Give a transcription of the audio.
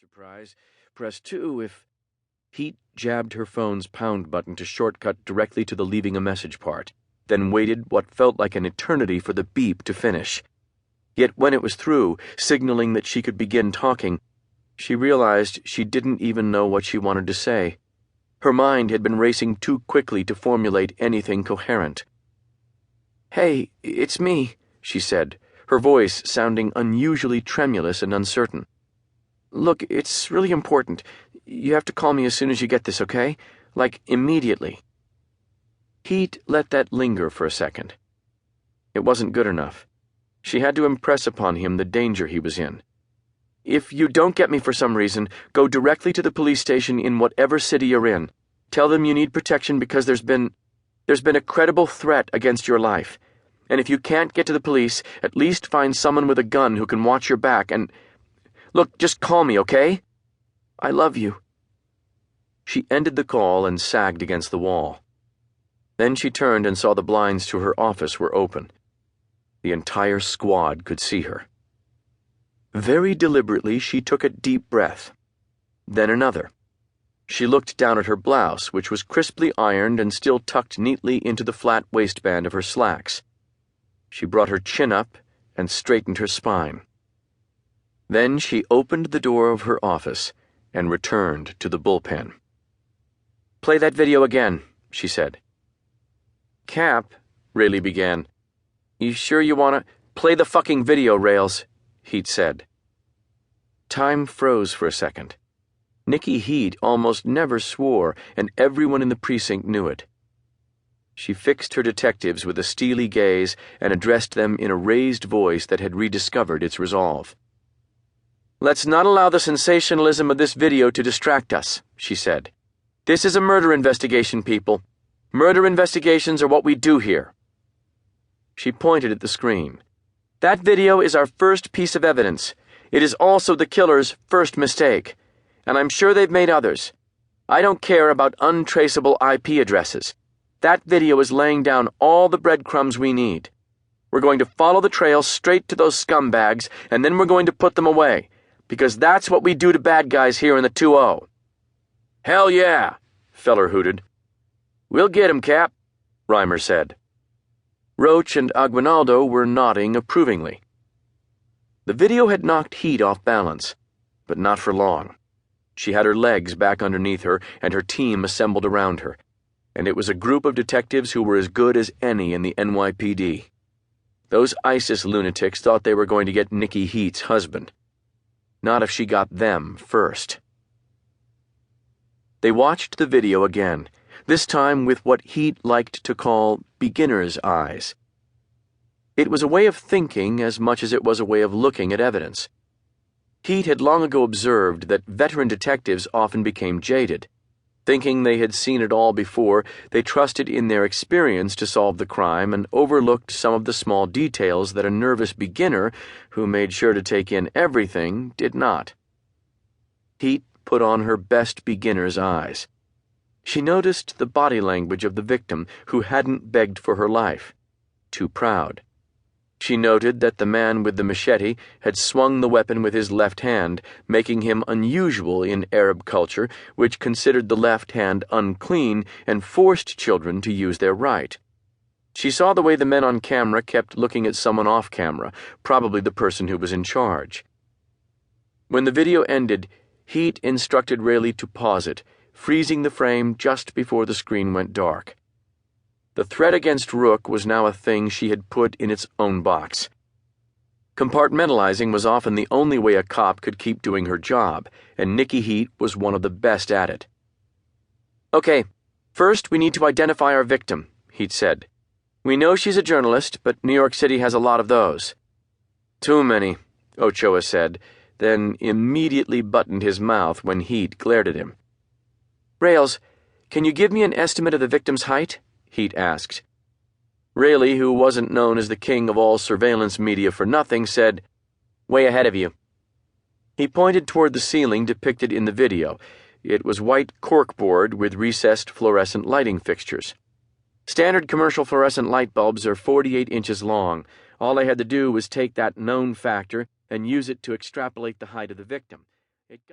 surprise. Press 2 if... Heat jabbed her phone's pound button to shortcut directly to the leaving a message part, then waited what felt like an eternity for the beep to finish. Yet when it was through, signaling that she could begin talking, she realized she didn't even know what she wanted to say. Her mind had been racing too quickly to formulate anything coherent. "Hey, it's me," she said, her voice sounding unusually tremulous and uncertain. "Look, it's really important. You have to call me as soon as you get this, okay? Like, immediately." Heat let that linger for a second. It wasn't good enough. She had to impress upon him the danger he was in. "If you don't get me for some reason, go directly to the police station in whatever city you're in. Tell them you need protection because there's been a credible threat against your life. And if you can't get to the police, at least find someone with a gun who can watch your back and... Look, just call me, okay? I love you." She ended the call and sagged against the wall. Then she turned and saw the blinds to her office were open. The entire squad could see her. Very deliberately, she took a deep breath. Then another. She looked down at her blouse, which was crisply ironed and still tucked neatly into the flat waistband of her slacks. She brought her chin up and straightened her spine. Then she opened the door of her office and returned to the bullpen. "Play that video again," she said. "Cap," Rayleigh began. "You sure you want to—" "Play the fucking video, Rails," Heat said. Time froze for a second. Nikki Heat almost never swore, and everyone in the precinct knew it. She fixed her detectives with a steely gaze and addressed them in a raised voice that had rediscovered its resolve. "Let's not allow the sensationalism of this video to distract us," she said. "This is a murder investigation, people. Murder investigations are what we do here." She pointed at the screen. "That video is our first piece of evidence. It is also the killer's first mistake. And I'm sure they've made others. I don't care about untraceable IP addresses. That video is laying down all the breadcrumbs we need. We're going to follow the trail straight to those scumbags, and then we're going to put them away, because that's what we do to bad guys here in the 2-0. "Hell yeah," Feller hooted. "We'll get him, Cap," Reimer said. Roach and Aguinaldo were nodding approvingly. The video had knocked Heat off balance, but not for long. She had her legs back underneath her and her team assembled around her, and it was a group of detectives who were as good as any in the NYPD. Those ISIS lunatics thought they were going to get Nikki Heat's husband. Not if she got them first. They watched the video again, this time with what Heat liked to call beginner's eyes. It was a way of thinking as much as it was a way of looking at evidence. Heat had long ago observed that veteran detectives often became jaded. Thinking they had seen it all before, they trusted in their experience to solve the crime and overlooked some of the small details that a nervous beginner, who made sure to take in everything, did not. Heat put on her best beginner's eyes. She noticed the body language of the victim who hadn't begged for her life. Too proud. She noted that the man with the machete had swung the weapon with his left hand, making him unusual in Arab culture, which considered the left hand unclean and forced children to use their right. She saw the way the men on camera kept looking at someone off camera, probably the person who was in charge. When the video ended, Heat instructed Rayleigh to pause it, freezing the frame just before the screen went dark. The threat against Rook was now a thing she had put in its own box. Compartmentalizing was often the only way a cop could keep doing her job, and Nikki Heat was one of the best at it. "Okay, first we need to identify our victim," Heat said. "We know she's a journalist, but New York City has a lot of those." "Too many," Ochoa said, then immediately buttoned his mouth when Heat glared at him. "Rails, can you give me an estimate of the victim's height?" Heat asked. Rayleigh, who wasn't known as the king of all surveillance media for nothing, said, "Way ahead of you." He pointed toward the ceiling depicted in the video. It was white corkboard with recessed fluorescent lighting fixtures. Standard commercial fluorescent light bulbs are 48 inches long. All I had to do was take that known factor and use it to extrapolate the height of the victim. It got